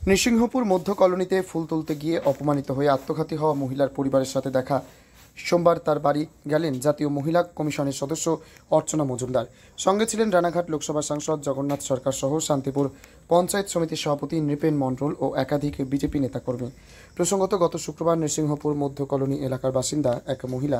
নৃসিংহপুর মধ্য কলোনিতে ফুল তুলতে গিয়ে অপমানিত হয়ে আত্মঘাতী হওয়া মহিলার পরিবারের সাথে দেখা সোমবার তার বাড়ি গেলেন জাতীয় মহিলা কমিশনের সদস্য অর্চনা মজুমদার। সঙ্গে ছিলেন রানাঘাট লোকসভা সাংসদ জগন্নাথ সরকার সহ শান্তিপুর পঞ্চায়েত সমিতির সভাপতি নৃপেন মণ্ডল ও একাধিক বিজেপি নেতাকর্মী। প্রসঙ্গত গত শুক্রবার নৃসিংহপুর মধ্য কলোনি এলাকার বাসিন্দা এক মহিলা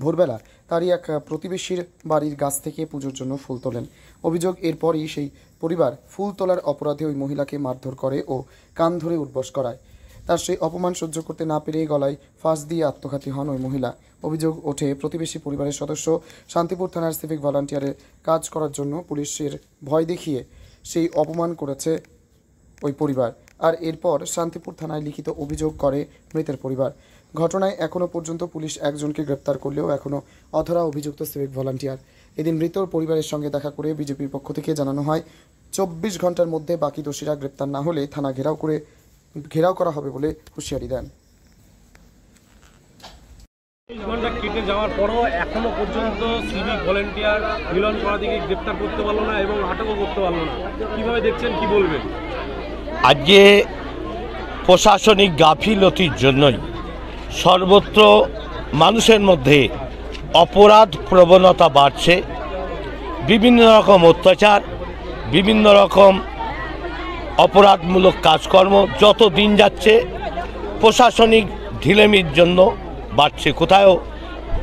ভোরবেলা তারই এক প্রতিবেশীর বাড়ির গাছ থেকে পুজোর জন্য ফুল তোলেন। অভিযোগ এরপরই সেই পরিবার ফুল তোলার অপরাধে ওই মহিলাকে মারধর করে ও কান ধরে উঠবস করায়। তার সেই অপমান সহ্য করতে না পেরে গলায় ফাঁস দিয়ে আত্মঘাতী হন ওই মহিলা। অভিযোগ ওঠে প্রতিবেশী পরিবারের সদস্য শান্তিপুর থানার সিভিক ভলান্টিয়ারের কাজ করার জন্য পুলিশের ভয় দেখিয়ে সেই অপমান করেছে ওই পরিবার। আর এরপর শান্তিপুর থানায় লিখিত অভিযোগ করে মৃতের পরিবার। ঘটনায় এখনও পর্যন্ত পুলিশ একজনকে গ্রেপ্তার করলেও এখনও অধরা অভিযুক্ত সিভিক ভলান্টিয়ার। এদিন মৃতর পরিবারের সঙ্গে দেখা করে বিজেপির পক্ষ থেকে জানানো হয় 24 ঘন্টার মধ্যে বাকি দোষীরা গ্রেপ্তার না হলে থানা ঘেরাও করা হবে বলে হুঁশিয়ারি দেন। কেটে যাওয়ার পরও এখনো পর্যন্ত সিভিক ভলান্টিয়ার মিলন করাদিকে গ্রেপ্তার করতে পারলো না এবং আটকও করতে পারলো না। কিভাবে দেখছেন, কি বলবেন? আজকে প্রশাসনিক গাফিলতির জন্যই সর্বত্র মানুষের মধ্যে অপরাধ প্রবণতা বাড়ছে। বিভিন্ন রকম অত্যাচার, বিভিন্ন রকম অপরাধমূলক কাজকর্ম যত দিন যাচ্ছে প্রশাসনিক ঢিলেমির জন্য বাড়ছে। কোথাও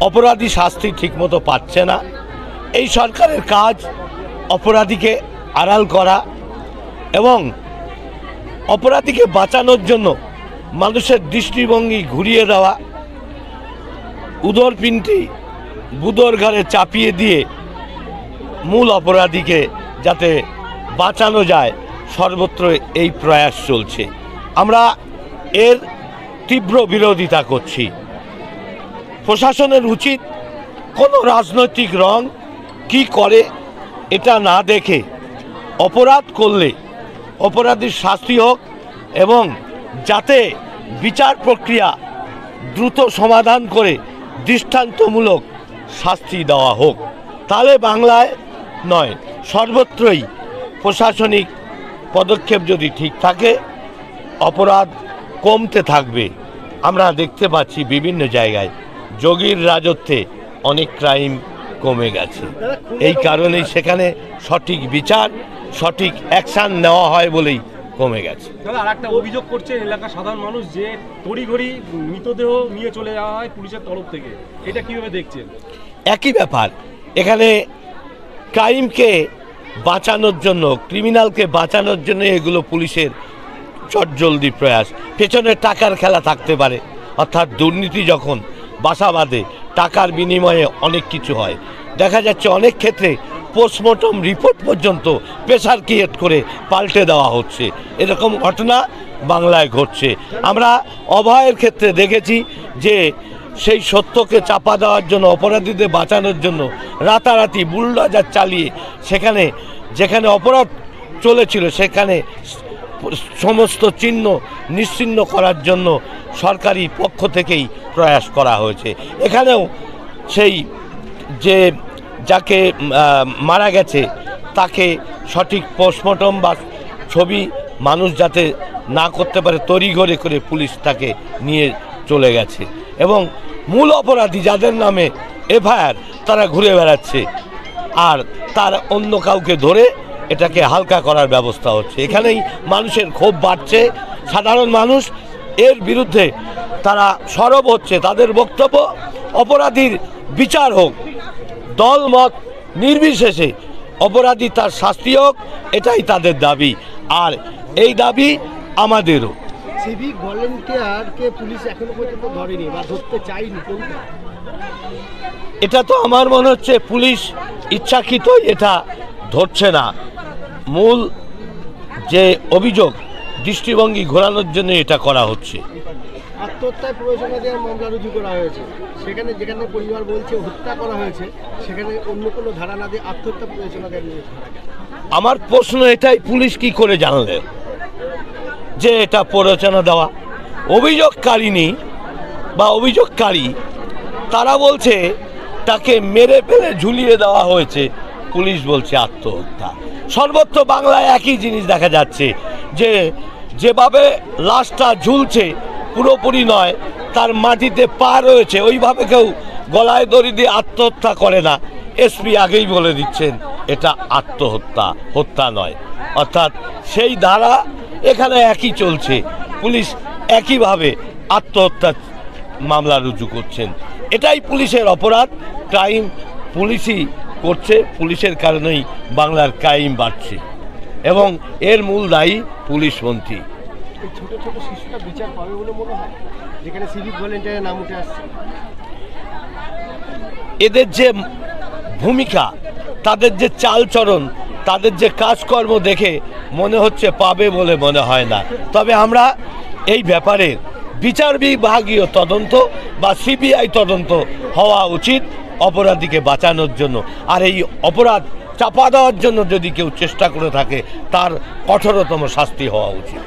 অপরাধী শাস্তি ঠিকমতো পাচ্ছে না। এই সরকারের কাজ অপরাধীকে আড়াল করা এবং অপরাধীকে বাঁচানোর জন্য মানুষের দৃষ্টিভঙ্গি ঘুরিয়ে দেওয়া, উদরপিণ্ডি বুদর ঘাড়ে চাপিয়ে দিয়ে মূল অপরাধীকে যাতে বাঁচানো যায় সর্বত্র এই প্রয়াস চলছে। আমরা এর তীব্র বিরোধিতা করছি। প্রশাসনের উচিত কোনো রাজনৈতিক রং কি করে এটা না দেখে অপরাধ করলে অপরাধীর শাস্তি হোক এবং যাতে বিচার প্রক্রিয়া দ্রুত সমাধান করে দৃষ্টান্তমূলক শাস্তি দেওয়া হোক। তাহলে বাংলায় নয় সর্বত্রই প্রশাসনিক পদক্ষেপ যদি ঠিক থাকে অপরাধ কমতে থাকবে। আমরা দেখতে পাচ্ছি বিভিন্ন জায়গায় যোগীর রাজত্বে অনেক ক্রাইম কমে গেছে। এই কারণেই সেখানে সঠিক বিচার, সঠিক অ্যাকশান নেওয়া হয় বলেই কমে গেছে। দাদা, আর একটা অভিযোগ করছে এলাকার সাধারণ মানুষ যে তড়িঘড়ি মৃতদেহ নিয়ে চলে যাওয়া হয় পুলিশের তরফ থেকে। এটা কিভাবে দেখছেন? একই ব্যাপার। এখানে ক্রাইমকে বাঁচানোর জন্য, ক্রিমিনালকে বাঁচানোর জন্য এগুলো পুলিশের চটজলদি প্রয়াস। পেছনে টাকার খেলা থাকতে পারে, অর্থাৎ দুর্নীতি যখন বাসা বাঁধে টাকার বিনিময়ে অনেক কিছু হয়। দেখা যাচ্ছে অনেক ক্ষেত্রে পোস্টমর্টম রিপোর্ট পর্যন্ত প্রেসার ক্রিয়েট করে পাল্টে দেওয়া হচ্ছে। এরকম ঘটনা বাংলায় ঘটছে। আমরা অভয়ের ক্ষেত্রে দেখেছি যে সেই সত্যকে চাপা দেওয়ার জন্য, অপরাধীদের বাঁচানোর জন্য রাতারাতি বুলডোজার চালিয়ে সেখানে যেখানে অপরাধ চলেছিল সেখানে সমস্ত চিহ্ন নিশ্চিহ্ন করার জন্য সরকারি পক্ষ থেকেই প্রয়াস করা হয়েছে। এখানেও সেই যে যাকে মারা গেছে তাকে সঠিক পোস্টমর্টম বা ছবি মানুষ যাতে না করতে পারে তড়িঘড়ি করে পুলিশ তাকে নিয়ে চলে গেছে এবং মূল অপরাধী যাদের নামে এফআইআর তারা ঘুরে বেড়াচ্ছে আর তার অন্য কাউকে ধরে এটাকে হালকা করার ব্যবস্থা হচ্ছে। এখানেই মানুষের ক্ষোভ বাড়ছে। সাধারণ মানুষ এর বিরুদ্ধে তারা সরব হচ্ছে। তাদের বক্তব্য অপরাধীর বিচার হোক, দল মত নির্বিশেষে অপরাধী তার শাস্তি হোক, এটাই তাদের দাবি। আর এই দাবি আমাদেরও। সিভিক ভলান্টিয়ারকে পুলিশ এখনো পর্যন্ত ধরেনি বা ধরতে চায়নি। এটা তো আমার মনে হচ্ছে পুলিশ ইচ্ছাকৃত এটা ধরছে না। মূল যে অভিযোগ দৃষ্টিভঙ্গি ঘোরানোর জন্য এটা করা হচ্ছে। আত্মহত্যায় প্ররোচনা দেওয়ার মামলা রুজু করা হয়েছে। যেখানে পরিবার বলছে হত্যা করা হয়েছে, সেখানে অন্য কোনো ধারা না দিয়ে আত্মহত্যা প্ররোচনা দেওয়া। আমার প্রশ্ন এটাই, পুলিশ কি করে জানলে যে এটা প্ররোচনা দেওয়া? অভিযোগকারিনী বা অভিযোগকারী তারা বলছে তাকে মেরে ফেলে ঝুলিয়ে দেওয়া হয়েছে, পুলিশ বলছে আত্মহত্যা। সর্বত্র বাংলায় একই জিনিস দেখা যাচ্ছে যে যেভাবে লাশটা ঝুলছে পুরোপুরি নয়, তার মাটিতে পা রয়েছে, ওইভাবে কেউ গলায় দড়ি দিয়ে আত্মহত্যা করে না। এসপি আগেই বলে দিচ্ছেন এটা আত্মহত্যা, হত্যা নয়। অর্থাৎ সেই ধারা এখানে একই চলছে, পুলিশ একইভাবে আত্মহত্যার মামলা রুজু করছেন। এটাই পুলিশের অপরাধ। ক্রাইম পুলিশই করছে, পুলিশের কারণেই বাংলার ক্রাইম বাড়ছে এবং এর মূল দায়ী পুলিশ মন্ত্রী। এই ছোট ছোট শিশুরা বিচার পাবে বলে মনে হয়, যেখানে সিভিক ভলেন্টিয়ারের নাম উঠে আসছে? এদের যে ভূমিকা, তাদের যে চালচরণ, তাদের যে কাজকর্ম দেখে মনে হচ্ছে পাবে বলে মনে হয় না। তবে আমরা এই ব্যাপারে বিচার বিভাগীয় তদন্ত বা সিবিআই তদন্ত হওয়া উচিত অপরাধীকে বাঁচানোর জন্য। আর এই অপরাধ চাপা দেওয়ার জন্য যদি কেউ চেষ্টা করে থাকে, তার কঠোরতম শাস্তি হওয়া উচিত।